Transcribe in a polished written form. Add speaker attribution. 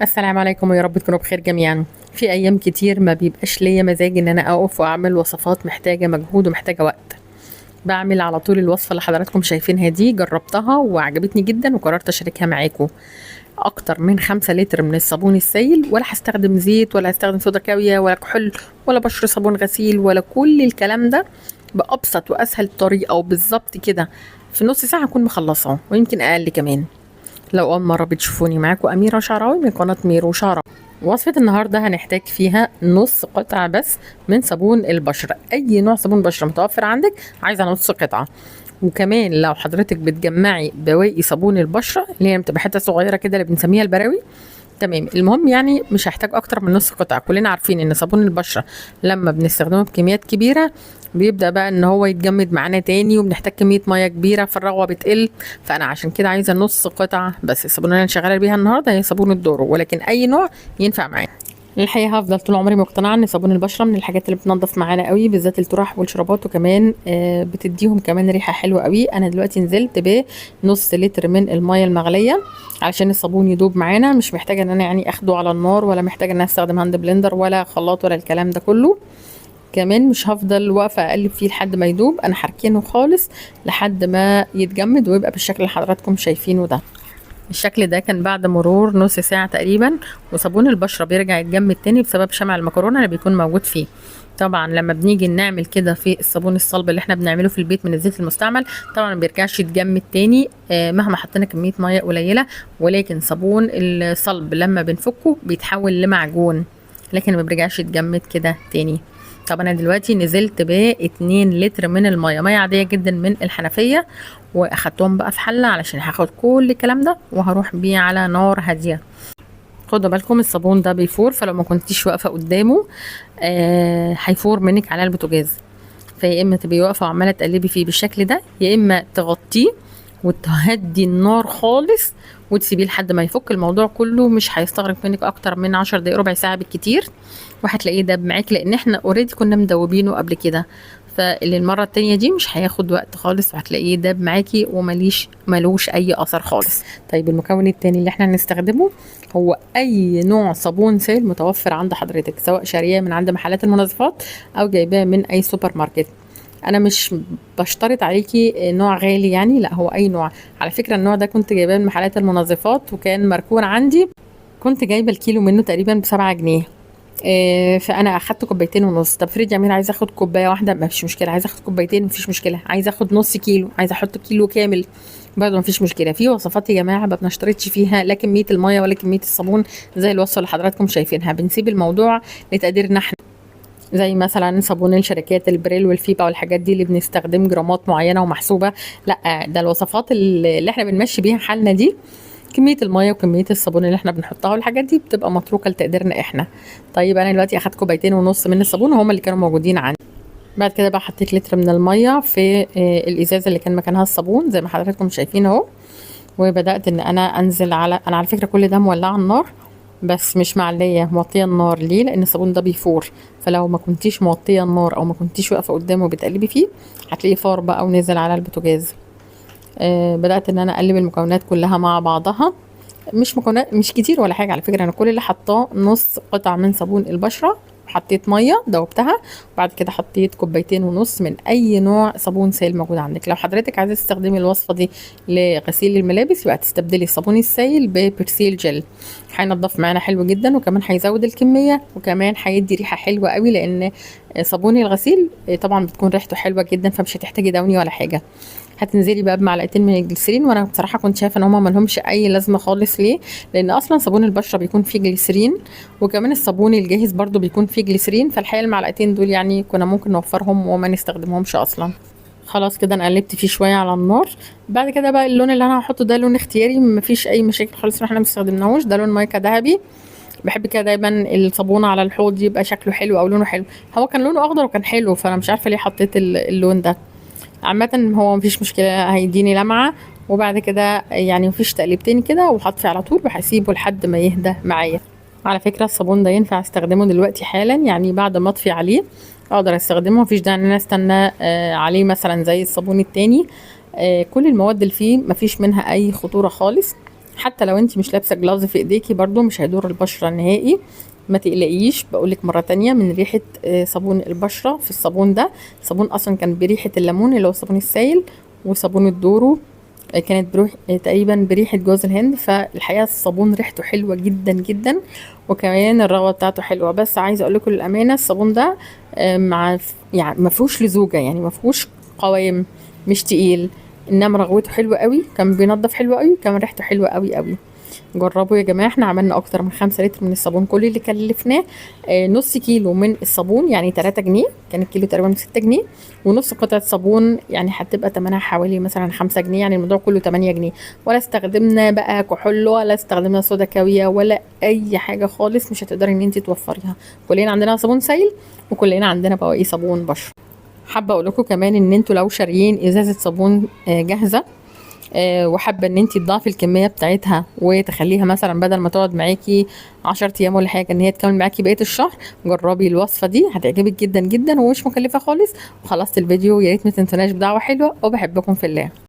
Speaker 1: السلام عليكم ويا رب تكونوا بخير جميعا. في ايام كتير ما بيبقاش ليا مزاج ان انا اقف واعمل وصفات محتاجه مجهود ومحتاجه وقت. بعمل على طول الوصفه اللي حضراتكم شايفينها دي، جربتها وعجبتني جدا وقررت اشاركها معاكم. اكتر من 5 لتر من الصابون السائل، ولا هستخدم زيت ولا هستخدم صودا كاويه ولا كحول ولا بشر صابون غسيل ولا كل الكلام ده. بابسط واسهل طريقه وبالظبط كده في نص ساعه هكون مخلصاه ويمكن اقل كمان. لو أول مرة بتشوفوني، معاكم أميرة شعراوي من قناة ميرو شعراوي. وصفة النهاردة هنحتاج فيها نص قطعة بس من صابون البشرة. أي نوع صابون بشرة متوفر عندك عايزة نص قطعة. وكمان لو حضرتك بتجمعي بواقي صابون البشرة اللي هي بتبقى حتة صغيرة كده اللي بنسميها البراوي، تمام. المهم يعني مش هحتاج اكتر من نص قطعه. كلنا عارفين ان صابون البشره لما بنستخدمه بكميات كبيره بيبدا بقى ان هو يتجمد معانا تاني وبنحتاج كميه ميه كبيره فالرغوه بتقل. فانا عشان كده عايزه نص قطعه بس. الصابونه اللي انا شغاله بيها النهارده هي صابون الدورو، ولكن اي نوع ينفع معانا. الحقيقه هفضل طول عمري مقتنعه ان صابون البشره من الحاجات اللي بتنظف معانا قوي، بالذات الطرح والشرابات، وكمان بتديهم كمان ريحه حلوه قوي. انا دلوقتي نزلت بنص لتر من الميه المغليه علشان الصابون يدوب معانا. مش محتاجه ان انا يعني اخده على النار، ولا محتاجه ان انا استخدم هاند بلندر ولا خلاط ولا الكلام ده كله. كمان مش هفضل واقفه اقلب فيه لحد ما يدوب، انا هركنه خالص لحد ما يتجمد ويبقى بالشكل اللي حضراتكم شايفينه ده. الشكل ده كان بعد مرور نص ساعة تقريبا، وصابون البشرة بيرجع يتجمد تاني بسبب شمع المكرونة اللي بيكون موجود فيه. طبعا لما بنيجي نعمل كده في الصابون الصلب اللي احنا بنعمله في البيت من الزيت المستعمل، طبعا ما بيرجعش يتجمد تاني مهما حطينا كمية مية قليلة. ولكن صابون الصلب لما بنفكه بيتحول لمعجون، لكن ما بيرجعش يتجمد كده تاني. طب انا دلوقتي نزلت ب2 لتر من الميه، ميه عاديه جدا من الحنفيه، واخدتهم بقى في حله علشان هاخد كل الكلام ده وهروح بيه على نار هاديه. خدوا بالكم الصابون ده بيفور، فلو ما كنتيش واقفه قدامه هيفور منك على البوتاجاز. فيا اما تبقي واقفه وعماله تقلبي فيه بالشكل ده، يا اما تغطيه وتهدي النار خالص وتسيبيه لحد ما يفك. الموضوع كله مش هيستغرق منك اكتر من 10 دقايق ربع ساعه بالكتير، وهتلاقيه داب معاكي لان احنا اوريدي كنا مدوبينه قبل كده. فاللي المره التانية دي مش هياخد وقت خالص، وهتلاقيه داب معاكي ملوش اي اثر خالص. طيب المكون التاني اللي احنا هنستخدمه هو اي نوع صابون سائل متوفر عند حضرتك، سواء شارياه من عند محلات المنظفات او جايباه من اي سوبر ماركت. انا مش بشترط عليكي نوع غالي يعني، لا هو اي نوع. على فكره النوع ده كنت جايباه من محلات المنظفات وكان مركون عندي، كنت جايبه الكيلو منه تقريبا ب7 جنيه. فانا اخدت كوبايتين ونص. طب فريد جميل، عايزه اخد كوبايه واحده ما فيش مشكله، عايزه اخد كوبايتين ما فيش مشكله، عايزه اخد نص كيلو، عايزه احط كيلو كامل برضه ما فيش مشكله. في وصفات يا جماعه ما بنشترطش فيها لا كميه الميه ولا كميه الصابون زي الوصفه اللي حضراتكم شايفينها، بنسيب الموضوع لتقديرنا احنا. زي مثلا صابون الشركات البريل والفيبا والحاجات دي اللي بنستخدم جرامات معينه ومحسوبه، لا ده الوصفات اللي احنا بنمشي بيها حالنا دي كميه الميه وكميه الصابون اللي احنا بنحطها والحاجات دي بتبقى متروكه لتقديرنا احنا. طيب انا دلوقتي اخدت كوبايتين ونص من الصابون وهما اللي كانوا موجودين عندي. بعد كده بقى حطيت لتر من الميه في الازازه اللي كان مكانها الصابون زي ما حضراتكم شايفين اهو. وبدات ان انا انزل انا على فكره كل ده مولعه النار بس مش معليه، موطيه النار. ليه؟ لان الصابون ده بيفور، فلو ما كنتيش موطيه النار او ما كنتيش واقفه قدامه بتقلبي فيه هتلاقيه فار بقى ونزل على البوتاجاز. بدات ان انا اقلب المكونات كلها مع بعضها. مش مكونات مش كتير ولا حاجه على فكره، انا كل اللي حطاه نص قطعه من صابون البشره، حطيت ميه دوبتها، وبعد كده حطيت كوبايتين ونص من اي نوع صابون سائل موجود عندك. لو حضرتك عايزه تستخدمي الوصفه دي لغسيل الملابس يبقى تستبدلي الصابون السائل ببرسيل جل، هينضف معانا حلو جدا وكمان هيزود الكميه وكمان هيدي ريحه حلوه قوي. لان صابون الغسيل طبعا بتكون ريحته حلوه جدا، فمش هتحتاجي دوني ولا حاجه. هتنزلي بقى بمعلقتين من الجليسرين، وانا بصراحه كنت شايفه ان هما ملهمش اي لازمه خالص. ليه؟ لان اصلا صابون البشره بيكون فيه جليسرين، وكمان الصابون الجاهز برضو بيكون فيه جليسرين، فالحقيقه المعلقتين دول يعني كنا ممكن نوفرهم وما نستخدمهمش اصلا. خلاص كده انا قلبت فيه شويه على النار. بعد كده بقى اللون اللي انا هحطه ده لون اختياري، مفيش اي مشاكل خالص احنا ما استخدمناهوش. ده لون مايكا ذهبي. بحب كده دايما الصابون على الحوض يبقى شكله حلو او لونه حلو. هو كان لونه اخضر وكان حلو، فانا مش عارفه ليه حطيت اللون ده. عامة هو مفيش مشكلة، هيديني لمعة. وبعد كده يعني مفيش تقليبتين كده وهطفي على طول وهسيبه لحد ما يهدى معايا. على فكرة الصابون ده ينفع استخدمه دلوقتي حالا، يعني بعد ما اطفي عليه اقدر استخدمه، مفيش داعي ان انا استنى عليه مثلا زي الصابون التاني. كل المواد اللي فيه مفيش منها اي خطورة خالص. حتى لو انت مش لابسه جلافز في ايديكي برضو مش هيضر البشره نهائي. ما تقلقيش، بقولك مره تانية من ريحه صابون البشره في الصابون ده. الصابون اصلا كان بريحه الليمون اللي هو الصابون السائل، وصابون الدورو كانت بروح تقريبا بريحه جوز الهند. فالحقيقه الصابون ريحته حلوه جدا جدا، وكمان الرغوه بتاعته حلوه. بس عايزه اقول لكم للامانه الصابون ده مع يعني ما فيهوش لزوجه، يعني ما فيهوش قوام، مش تقيل، انما رغوته حلوه قوي، كان بينضف حلو قوي، كمان ريحته حلوه قوي قوي. جربوا يا جماعه. احنا عملنا اكتر من 5 لتر من الصابون، كل اللي كلفناه نص كيلو من الصابون يعني 3 جنيه، كان الكيلو تقريبا 6 جنيه، ونص قطعه صابون يعني هتبقى ثمنها حوالي مثلا 5 جنيه، يعني الموضوع كله 8 جنيه. ولا استخدمنا بقى كحول، ولا استخدمنا صودا كاويه، ولا اي حاجه خالص مش هتقدري ان انت توفريها. كلنا عندنا صابون سائل، وكلنا عندنا بواقي صابون بشره. حابه اقول لكم كمان ان انتوا لو شاريين ازازه صابون جاهزه، وحابه ان انت تضاعفي الكميه بتاعتها وتخليها مثلا بدل ما تقعد معاكي 10 ايام ولا حاجه ان هي تكمل معاكي بقيه الشهر، جربي الوصفه دي هتعجبك جدا جدا ومش مكلفه خالص. وخلصت الفيديو، يا ريت ما تنسوناش بدعوه حلوه وبحبكم في الله.